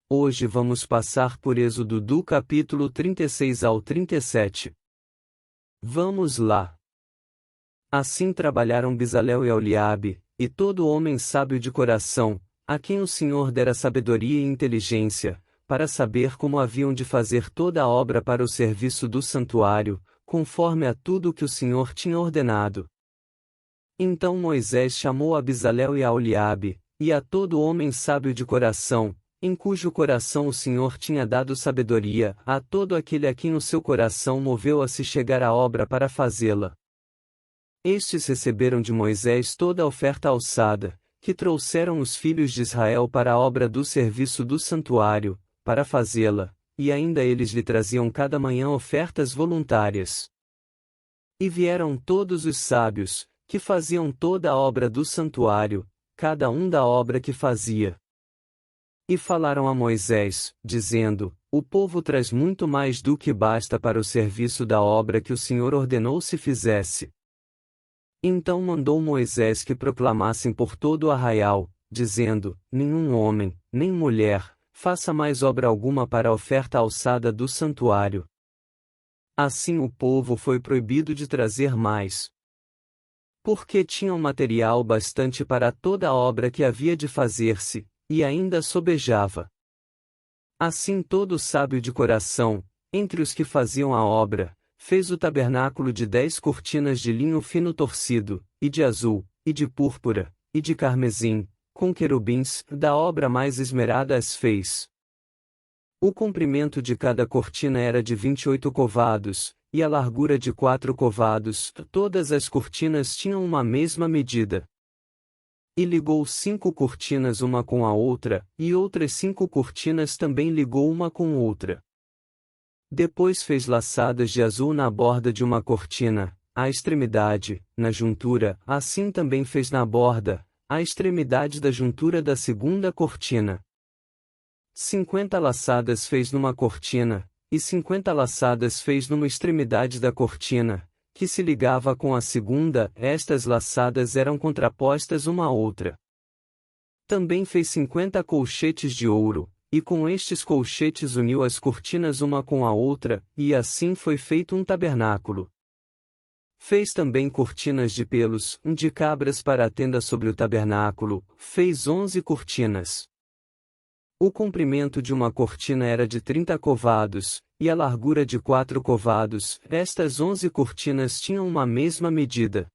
Hoje vamos passar por Êxodo do capítulo 36 ao 37. Vamos lá. Assim trabalharam Bezalel e Aholiabe, e todo homem sábio de coração, a quem o Senhor dera sabedoria e inteligência, para saber como haviam de fazer toda a obra para o serviço do santuário, conforme a tudo o que o Senhor tinha ordenado. Então Moisés chamou a Bezalel e a Aholiabe, e a todo homem sábio de coração, em cujo coração o Senhor tinha dado sabedoria, a todo aquele a quem o seu coração moveu a se chegar à obra para fazê-la. Estes receberam de Moisés toda a oferta alçada, que trouxeram os filhos de Israel para a obra do serviço do santuário, para fazê-la, e ainda eles lhe traziam cada manhã ofertas voluntárias. E vieram todos os sábios, que faziam toda a obra do santuário, cada um da obra que fazia. E falaram a Moisés, dizendo: O povo traz muito mais do que basta para o serviço da obra que o Senhor ordenou se fizesse. Então mandou Moisés que proclamassem por todo o arraial, dizendo: Nenhum homem, nem mulher, faça mais obra alguma para a oferta alçada do santuário. Assim o povo foi proibido de trazer mais. Porque tinham material bastante para toda a obra que havia de fazer-se, e ainda sobejava. Assim todo sábio de coração, entre os que faziam a obra, fez o tabernáculo de 10 cortinas de linho fino torcido, e de azul, e de púrpura, e de carmesim, com querubins, da obra mais esmerada as fez. O comprimento de cada cortina era de 28 covados, e a largura de 4 covados, todas as cortinas tinham uma mesma medida. E ligou 5 cortinas uma com a outra, e outras 5 cortinas também ligou uma com outra. Depois fez laçadas de azul na borda de uma cortina, à extremidade, na juntura, assim também fez na borda, à extremidade da juntura da segunda cortina. 50 laçadas fez numa cortina, e 50 laçadas fez numa extremidade da cortina, que se ligava com a segunda, estas laçadas eram contrapostas uma à outra. Também fez 50 colchetes de ouro, e com estes colchetes uniu as cortinas uma com a outra, e assim foi feito um tabernáculo. Fez também cortinas de pelos, de cabras para a tenda sobre o tabernáculo, fez 11 cortinas. O comprimento de uma cortina era de 30 covados, e a largura de 4 covados, estas 11 cortinas tinham uma mesma medida.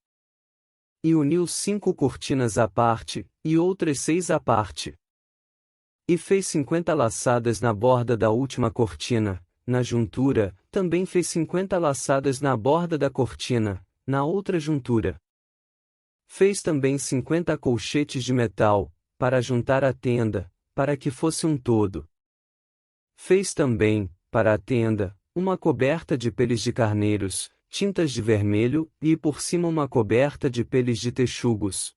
E uniu 5 cortinas à parte, e outras 6 à parte. E fez 50 laçadas na borda da última cortina, na juntura, também fez 50 laçadas na borda da cortina, na outra juntura. Fez também 50 colchetes de metal, para juntar a tenda, para que fosse um todo. Fez também, para a tenda, uma coberta de peles de carneiros, tintas de vermelho, e por cima uma coberta de peles de texugos.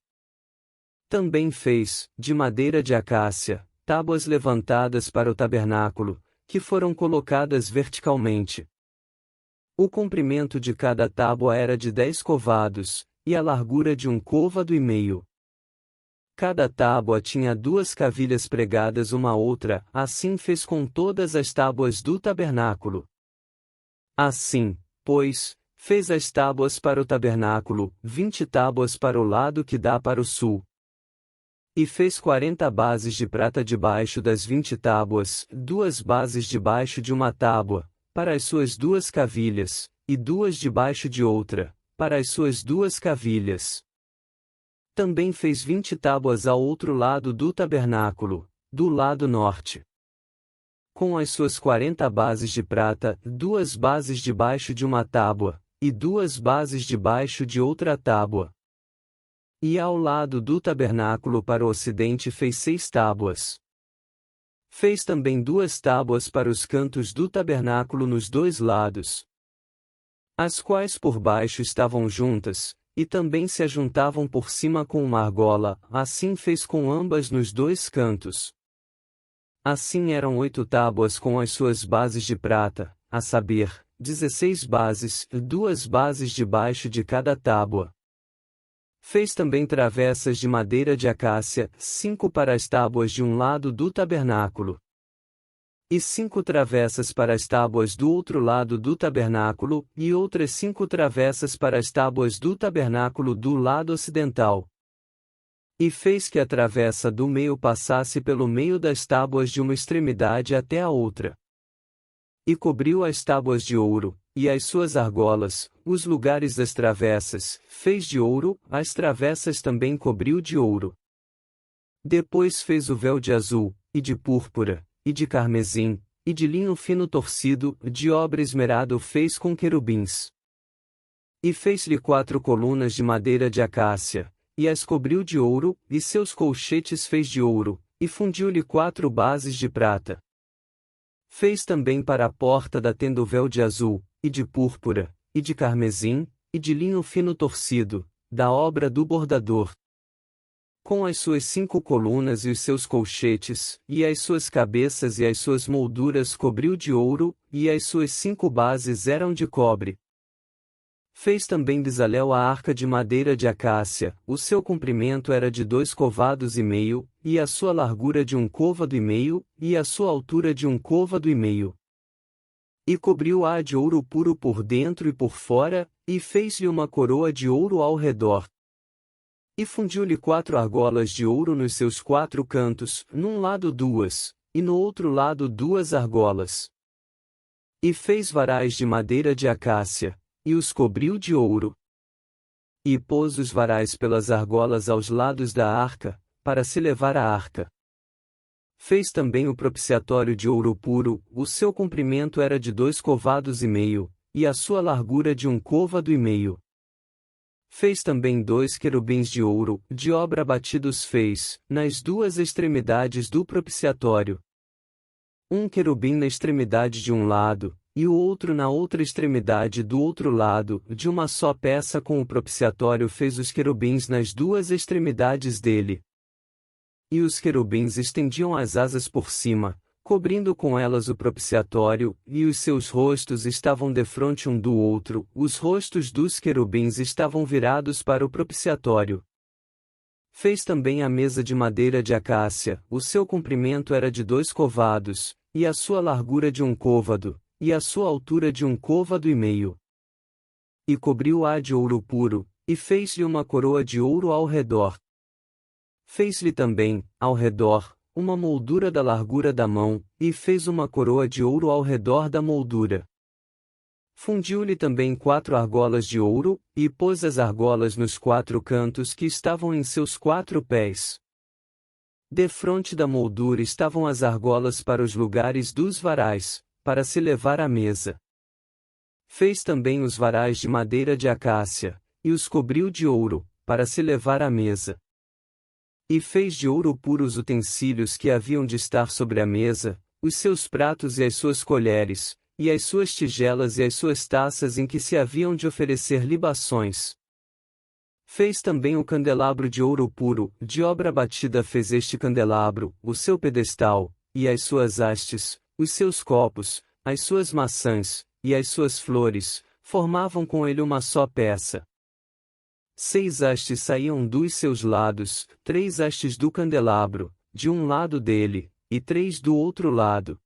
Também fez, de madeira de acácia, tábuas levantadas para o tabernáculo, que foram colocadas verticalmente. O comprimento de cada tábua era de 10 covados, e a largura de 1 côvado e meio. Cada tábua tinha 2 cavilhas pregadas uma à outra, assim fez com todas as tábuas do tabernáculo. Assim, pois, fez as tábuas para o tabernáculo, 20 tábuas para o lado que dá para o sul. E fez 40 bases de prata debaixo das 20 tábuas, 2 bases debaixo de uma tábua, para as suas 2 cavilhas, e 2 debaixo de outra, para as suas 2 cavilhas. Também fez 20 tábuas ao outro lado do tabernáculo, do lado norte. Com as suas 40 bases de prata, 2 bases debaixo de uma tábua, e 2 bases debaixo de outra tábua. E ao lado do tabernáculo para o ocidente fez 6 tábuas. Fez também 2 tábuas para os cantos do tabernáculo nos 2 lados, as quais por baixo estavam juntas, e também se ajuntavam por cima com uma argola, assim fez com ambas nos 2 cantos. Assim eram 8 tábuas com as suas bases de prata, a saber, 16 bases, 2 bases debaixo de cada tábua. Fez também travessas de madeira de acácia, 5 para as tábuas de um lado do tabernáculo. E 5 travessas para as tábuas do outro lado do tabernáculo, e outras 5 travessas para as tábuas do tabernáculo do lado ocidental. E fez que a travessa do meio passasse pelo meio das tábuas de uma extremidade até a outra. E cobriu as tábuas de ouro, e as suas argolas, os lugares das travessas, fez de ouro, as travessas também cobriu de ouro. Depois fez o véu de azul, e de púrpura, e de carmesim, e de linho fino torcido, de obra esmerada fez com querubins. E fez-lhe 4 colunas de madeira de acácia, e as cobriu de ouro, e seus colchetes fez de ouro, e fundiu-lhe 4 bases de prata. Fez também para a porta da tenda o véu de azul, e de púrpura, e de carmesim, e de linho fino torcido, da obra do bordador. Com as suas 5 colunas e os seus colchetes, e as suas cabeças e as suas molduras cobriu de ouro, e as suas 5 bases eram de cobre. Fez também Bezalel a arca de madeira de acácia, o seu comprimento era de 2 covados e meio, e a sua largura de 1 côvado e meio, e a sua altura de 1 côvado e meio. E cobriu-a de ouro puro por dentro e por fora, e fez-lhe uma coroa de ouro ao redor. E fundiu-lhe 4 argolas de ouro nos seus 4 cantos, num lado 2, e no outro lado 2 argolas. E fez varais de madeira de acácia, e os cobriu de ouro. E pôs os varais pelas argolas aos lados da arca, para se levar a arca. Fez também o propiciatório de ouro puro, o seu comprimento era de 2 covados e meio, e a sua largura de 1 côvado e meio. Fez também 2 querubins de ouro, de obra batidos fez, nas 2 extremidades do propiciatório. Um querubim na extremidade de um lado, e o outro na outra extremidade do outro lado, de uma só peça com o propiciatório fez os querubins nas 2 extremidades dele. E os querubins estendiam as asas por cima, cobrindo com elas o propiciatório, e os seus rostos estavam defronte um do outro, os rostos dos querubins estavam virados para o propiciatório. Fez também a mesa de madeira de acácia, o seu comprimento era de 2 covados, e a sua largura de 1 côvado, e a sua altura de 1 côvado e meio. E cobriu-a de ouro puro, e fez-lhe uma coroa de ouro ao redor. Fez-lhe também, ao redor, uma moldura da largura da mão, e fez uma coroa de ouro ao redor da moldura. Fundiu-lhe também 4 argolas de ouro, e pôs as argolas nos 4 cantos que estavam em seus 4 pés. Defronte da moldura estavam as argolas para os lugares dos varais, para se levar à mesa. Fez também os varais de madeira de acácia, e os cobriu de ouro, para se levar à mesa. E fez de ouro puro os utensílios que haviam de estar sobre a mesa, os seus pratos e as suas colheres, e as suas tigelas e as suas taças em que se haviam de oferecer libações. Fez também o candelabro de ouro puro, de obra batida fez este candelabro, o seu pedestal, e as suas hastes, os seus copos, as suas maçãs, e as suas flores, formavam com ele uma só peça. 6 hastes saíam dos seus lados, 3 hastes do candelabro, de um lado dele, e 3 do outro lado.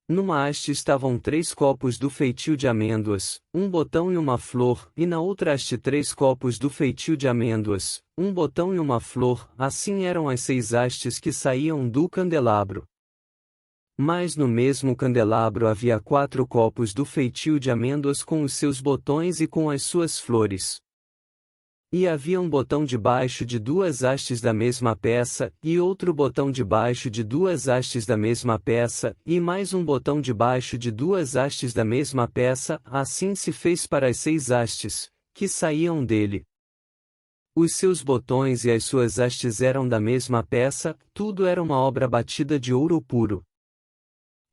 Numa haste estavam 3 copos do feitio de amêndoas, um botão e uma flor, e na outra haste 3 copos do feitio de amêndoas, um botão e uma flor, assim eram as 6 hastes que saíam do candelabro. Mas no mesmo candelabro havia 4 copos do feitio de amêndoas com os seus botões e com as suas flores. E havia um botão debaixo de 2 hastes da mesma peça, e outro botão debaixo de 2 hastes da mesma peça, e mais um botão debaixo de 2 hastes da mesma peça, assim se fez para as 6 hastes, que saíam dele. Os seus botões e as suas hastes eram da mesma peça, tudo era uma obra batida de ouro puro.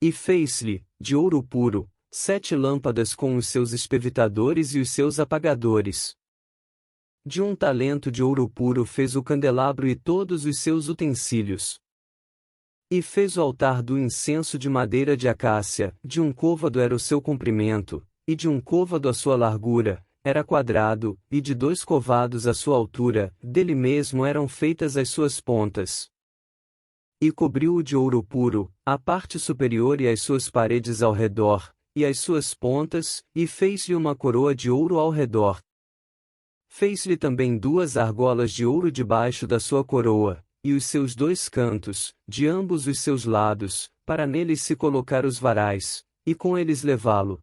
E fez-lhe, de ouro puro, 7 lâmpadas com os seus espevitadores e os seus apagadores. De 1 talento de ouro puro fez o candelabro e todos os seus utensílios. E fez o altar do incenso de madeira de acácia, de 1 côvado era o seu comprimento, e de 1 côvado a sua largura, era quadrado, e de 2 covados a sua altura, dele mesmo eram feitas as suas pontas. E cobriu-o de ouro puro, a parte superior e as suas paredes ao redor, e as suas pontas, e fez-lhe uma coroa de ouro ao redor. Fez-lhe também 2 argolas de ouro debaixo da sua coroa, e os seus 2 cantos, de ambos os seus lados, para neles se colocar os varais, e com eles levá-lo.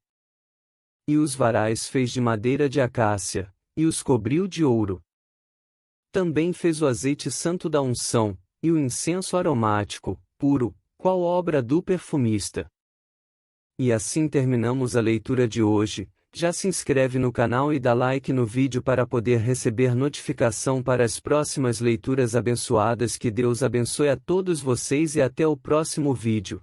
E os varais fez de madeira de acácia, e os cobriu de ouro. Também fez o azeite santo da unção, e o incenso aromático, puro, qual obra do perfumista. E assim terminamos a leitura de hoje. Já se inscreve no canal e dá like no vídeo para poder receber notificação para as próximas leituras abençoadas. Que Deus abençoe a todos vocês e até o próximo vídeo.